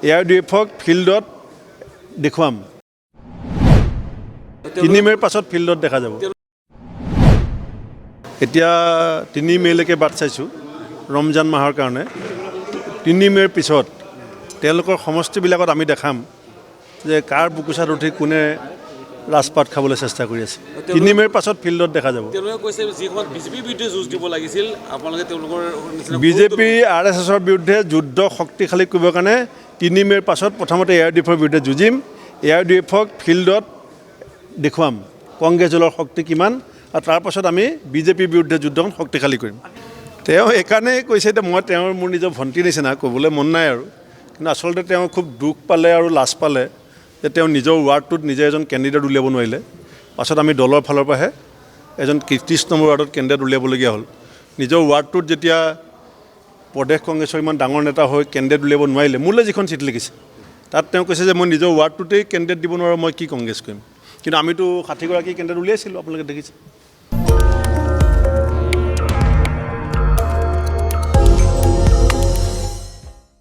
Aiudfক ফিল্ডত দেখুৱাম 3 মে'ৰ পাছত ফিল্ডত দেখা যাব এতিয়া 3 মে'লৈকে বাট চাইছোঁ ৰমজান মাহৰ কাৰণে 3 মে'ৰ পিছত তেওঁলোকৰ সমষ্টিবিলাকত আমি দেখাম যে কাৰ বুকুচাত উঠি কোনে ৰাজপাত খাবলৈ চেষ্টা কৰি আছে 3 মে'ৰ পাছত ফিল্ডত দেখা যাব বিজেপি RSSৰ বিৰুদ্ধে যুদ্ধ শক্তিশালী কৰিবৰ কাৰণে 3 মে'ৰ পাছত প্ৰথমতে Aiudfৰ বিৰুদ্ধে যুঁজিম Aiudfক ফিল্ডত দেখুৱাম কংগ্ৰেছ দলৰ শক্তি কিমান আৰু তাৰ পাছত আমি বিজেপিৰ বিৰুদ্ধে যুদ্ধখন শক্তিশালী কৰিম তেওঁ এইকাৰণে কৈছে যে মই তেওঁৰ মোৰ নিজৰ ভণ্টিৰ নিচিনা ক'বলৈ মন নাই আৰু কিন্তু আচলতে তেওঁ খুব দুখ পালে আৰু লাজ পালে যে তেওঁ নিজৰ ৱাৰ্ডটোত নিজে এজন কেণ্ডিডেট উলিয়াব নোৱাৰিলে পাছত আমি দলৰ ফালৰ পৰাহে এজন 30 নম্বৰ ৱাৰ্ডত কেণ্ডিডেট উলিয়াবলগীয়া হ'ল নিজৰ ৱাৰ্ডটোত যেতিয়া প্ৰদেশ কংগ্ৰেছৰ ইমান ডাঙৰ নেতা হৈ কেণ্ডিডেট উলিয়াব নোৱাৰিলে মোলৈ যিখন চিঠি লিখিছে তাত তেওঁ কৈছে যে মই নিজৰ ৱাৰ্ডটোতেই কেণ্ডিডেট দিব নোৱাৰোঁ মই কি কংগ্ৰেছ কৰিম কিন্তু আমিতো 60 গৰাকী কেণ্ডিডেট উলিয়াইছিলোঁ আপোনালোকে দেখিছে